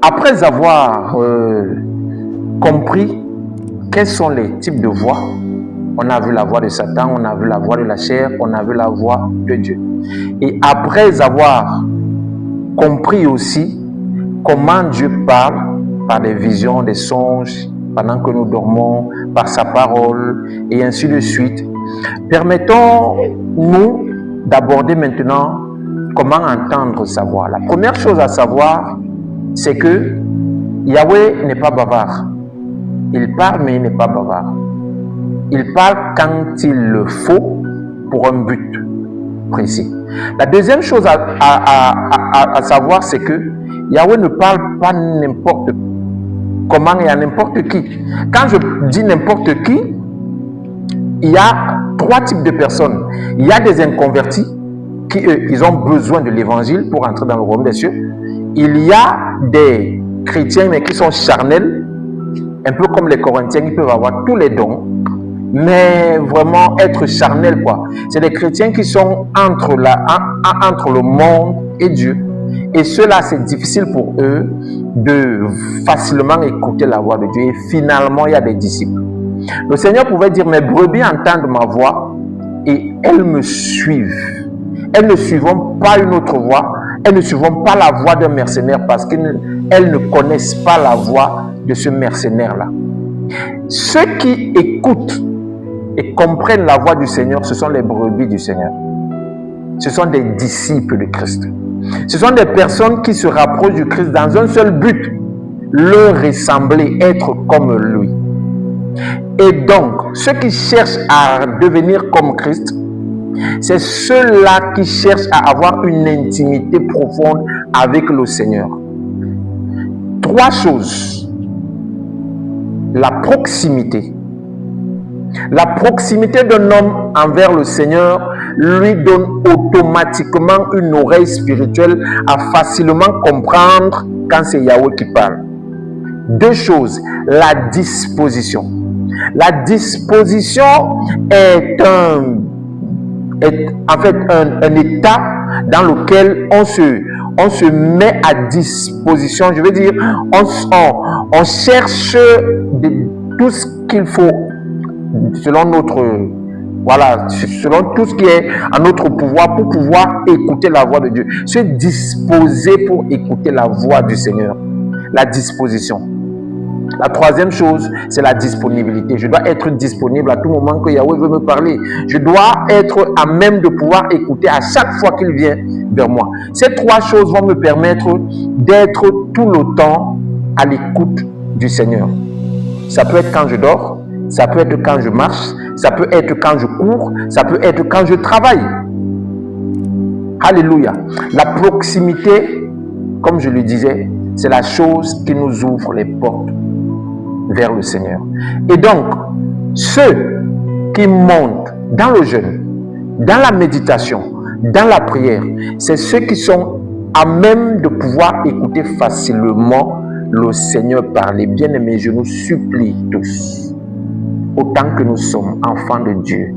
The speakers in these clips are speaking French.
Après avoir compris quels sont les types de voix, on a vu la voix de Satan, on a vu la voix de la chair, on a vu la voix de Dieu. Et après avoir compris aussi comment Dieu parle, par des visions, des songes, pendant que nous dormons, par sa parole, et ainsi de suite, permettons-nous d'aborder maintenant comment entendre sa voix. La première chose à savoir, c'est que Yahweh n'est pas bavard. Il parle, mais il n'est pas bavard. Il parle quand il le faut pour un but précis. La deuxième chose à savoir, c'est que Yahweh ne parle pas n'importe comment et à n'importe qui. Quand je dis n'importe qui, il y a trois types de personnes. Il y a des inconvertis qui, eux, ils ont besoin de l'évangile pour entrer dans le royaume des cieux. Il y a des chrétiens, mais qui sont charnels, un peu comme les Corinthiens, ils peuvent avoir tous les dons, mais vraiment être charnels, quoi. C'est des chrétiens qui sont entre le monde et Dieu. Et cela, c'est difficile pour eux de facilement écouter la voix de Dieu. Et finalement, il y a des disciples. Le Seigneur pouvait dire, mes brebis entendent ma voix et elles me suivent. Elles ne suivront pas une autre voix. Elles ne suivront pas la voix d'un mercenaire parce qu'elles ne connaissent pas la voix de ce mercenaire-là. Ceux qui écoutent et comprennent la voix du Seigneur, ce sont les brebis du Seigneur. Ce sont des disciples de Christ. Ce sont des personnes qui se rapprochent du Christ dans un seul but, le ressembler, être comme lui. Et donc, ceux qui cherchent à devenir comme Christ, c'est ceux-là qui cherchent à avoir une intimité profonde avec le Seigneur. Trois choses. La proximité. La proximité d'un homme envers le Seigneur lui donne automatiquement une oreille spirituelle à facilement comprendre quand c'est Yahweh qui parle. Deux choses. La disposition. La disposition est en fait un état dans lequel on se met à disposition. Je veux dire, on cherche tout ce qu'il faut selon tout ce qui est à notre pouvoir pour pouvoir écouter la voix de Dieu. Se disposer pour écouter la voix du Seigneur. La disposition. La troisième chose, c'est la disponibilité. Je dois être disponible à tout moment que Yahweh veut me parler. Je dois être à même de pouvoir écouter à chaque fois qu'il vient vers moi. Ces trois choses vont me permettre d'être tout le temps à l'écoute du Seigneur. Ça peut être quand je dors, ça peut être quand je marche, ça peut être quand je cours, ça peut être quand je travaille. Alléluia. La proximité, comme je le disais, c'est la chose qui nous ouvre les portes vers le Seigneur. Et donc, ceux qui montent dans le jeûne, dans la méditation, dans la prière, c'est ceux qui sont à même de pouvoir écouter facilement le Seigneur parler. Bien-aimés, je nous supplie tous, autant que nous sommes enfants de Dieu,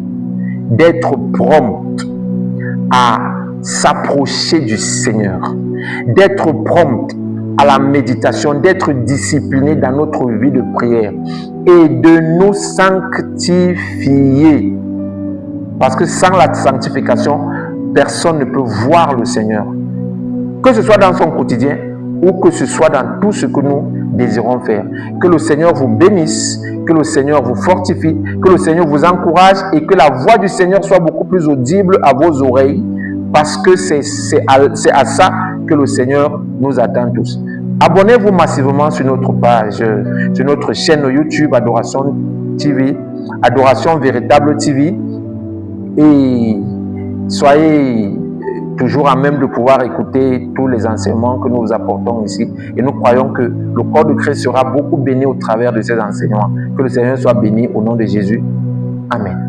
d'être prompts à s'approcher du Seigneur, d'être prompts à la méditation, d'être disciplinés dans notre vie de prière et de nous sanctifier. Parce que sans la sanctification, personne ne peut voir le Seigneur. Que ce soit dans son quotidien ou que ce soit dans tout ce que nous désirons faire. Que le Seigneur vous bénisse, que le Seigneur vous fortifie, que le Seigneur vous encourage et que la voix du Seigneur soit beaucoup plus audible à vos oreilles, parce que c'est à ça que le Seigneur nous attend tous. Abonnez-vous massivement sur notre page, sur notre chaîne YouTube Adoration TV, Adoration Véritable TV, et soyez toujours à même de pouvoir écouter tous les enseignements que nous vous apportons ici. Et nous croyons que le corps de Christ sera beaucoup béni au travers de ces enseignements. Que le Seigneur soit béni au nom de Jésus. Amen.